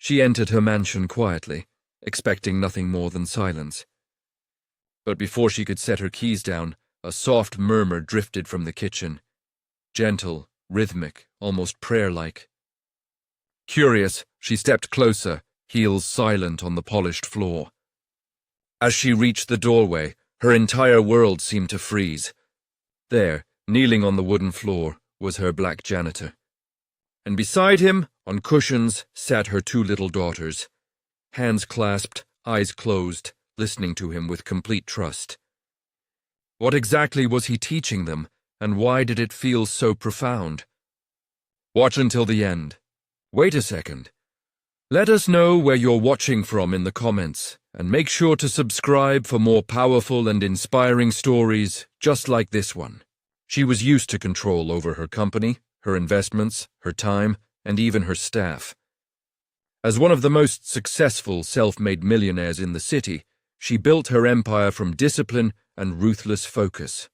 She entered her mansion quietly, expecting nothing more than silence. But before she could set her keys down, a soft murmur drifted from the kitchen. Gentle, rhythmic, almost prayer-like. Curious, she stepped closer, heels silent on the polished floor. As she reached the doorway, her entire world seemed to freeze. There, kneeling on the wooden floor, was her black janitor. And beside him, on cushions, sat her two little daughters, hands clasped, eyes closed, listening to him with complete trust. What exactly was he teaching them, and why did it feel so profound? Watch until the end. Wait a second. Let us know where you're watching from in the comments, and make sure to subscribe for more powerful and inspiring stories just like this one. She was used to control over her company, her investments, her time, and even her staff. As one of the most successful self-made millionaires in the city, she built her empire from discipline and ruthless focus.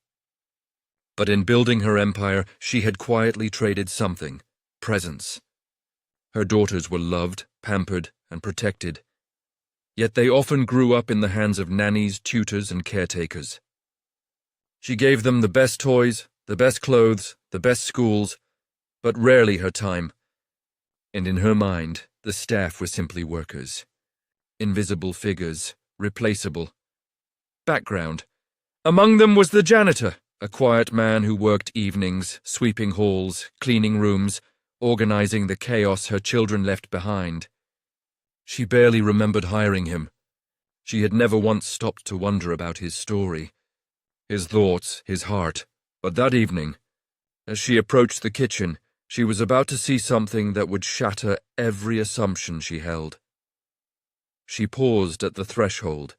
But in building her empire, she had quietly traded something: presence. Her daughters were loved, pampered, and protected. Yet they often grew up in the hands of nannies, tutors, and caretakers. She gave them the best toys, the best clothes, the best schools, but rarely her time. And in her mind, the staff were simply workers. Invisible figures, replaceable. Background. Among them was the janitor, a quiet man who worked evenings, sweeping halls, cleaning rooms, organizing the chaos her children left behind. She barely remembered hiring him. She had never once stopped to wonder about his story, his thoughts, his heart. But that evening, as she approached the kitchen, she was about to see something that would shatter every assumption she held. She paused at the threshold,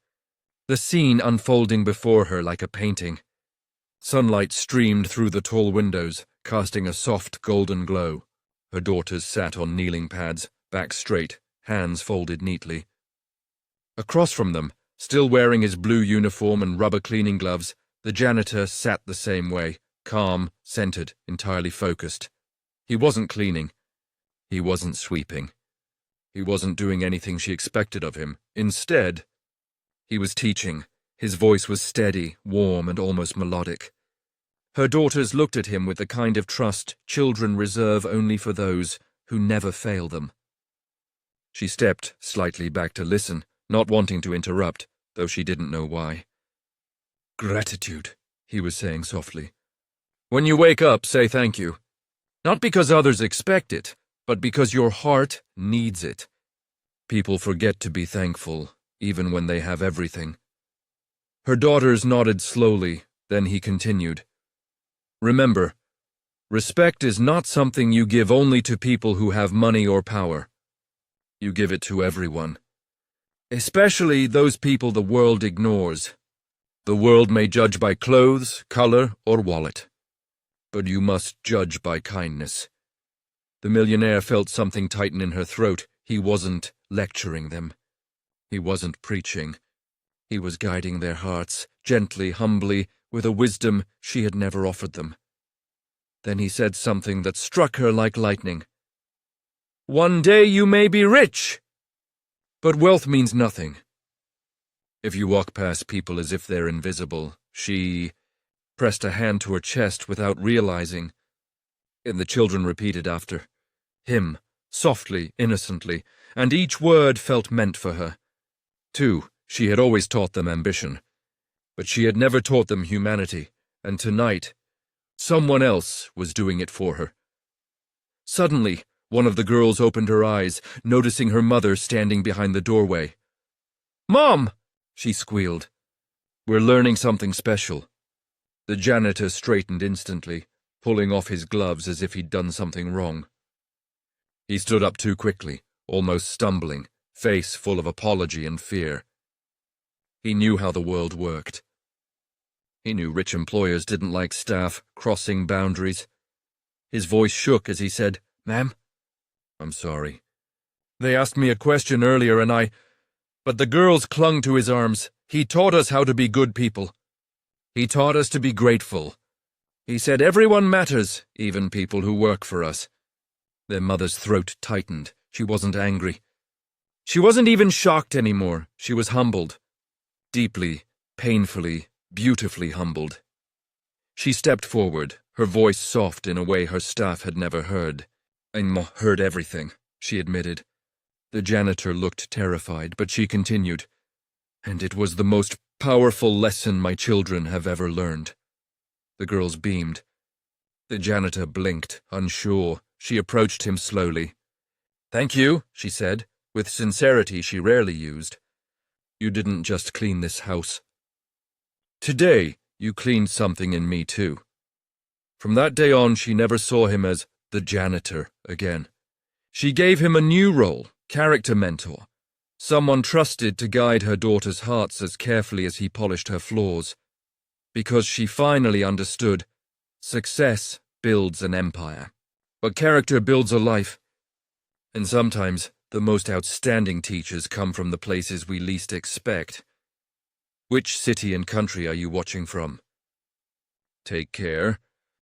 the scene unfolding before her like a painting. Sunlight streamed through the tall windows, casting a soft golden glow. Her daughters sat on kneeling pads, back straight, hands folded neatly. Across from them, still wearing his blue uniform and rubber cleaning gloves, the janitor sat the same way, calm, centered, entirely focused. He wasn't cleaning. He wasn't sweeping. He wasn't doing anything she expected of him. Instead, he was teaching. His voice was steady, warm, and almost melodic. Her daughters looked at him with the kind of trust children reserve only for those who never fail them. She stepped slightly back to listen, not wanting to interrupt, though she didn't know why. "Gratitude," he was saying softly. "When you wake up, say thank you. Not because others expect it, but because your heart needs it. People forget to be thankful, even when they have everything." Her daughters nodded slowly, then he continued. "Remember, respect is not something you give only to people who have money or power. You give it to everyone. Especially those people the world ignores. The world may judge by clothes, color, or wallet. But you must judge by kindness." The millionaire felt something tighten in her throat. He wasn't lecturing them. He wasn't preaching. He was guiding their hearts, gently, humbly, with a wisdom she had never offered them. Then he said something that struck her like lightning. "One day you may be rich, but wealth means nothing. If you walk past people as if they're invisible," she pressed a hand to her chest without realizing, and the children repeated after him, softly, innocently, and each word felt meant for her. Too, she had always taught them ambition, but she had never taught them humanity, and tonight, someone else was doing it for her. Suddenly, one of the girls opened her eyes, noticing her mother standing behind the doorway. "Mom!" she squealed. "We're learning something special." The janitor straightened instantly, pulling off his gloves as if he'd done something wrong. He stood up too quickly, almost stumbling, face full of apology and fear. He knew how the world worked. He knew rich employers didn't like staff crossing boundaries. His voice shook as he said, "Ma'am, I'm sorry. They asked me a question earlier and But the girls clung to his arms. He taught us how to be good people. He taught us to be grateful. He said everyone matters, even people who work for us." Their mother's throat tightened. She wasn't angry. She wasn't even shocked anymore. She was humbled. Deeply, painfully, beautifully humbled. She stepped forward, her voice soft in a way her staff had never heard. "I heard everything," she admitted. The janitor looked terrified, but she continued, "And it was the most powerful lesson my children have ever learned." The girls beamed. The janitor blinked, unsure. She approached him slowly. "Thank you," she said, with sincerity she rarely used. "You didn't just clean this house. Today, you cleaned something in me too." From that day on, she never saw him as the janitor again. She gave him a new role, character mentor, someone trusted to guide her daughter's hearts as carefully as he polished her flaws. Because she finally understood, success builds an empire, but character builds a life. And sometimes, the most outstanding teachers come from the places we least expect. Which city and country are you watching from? Take care.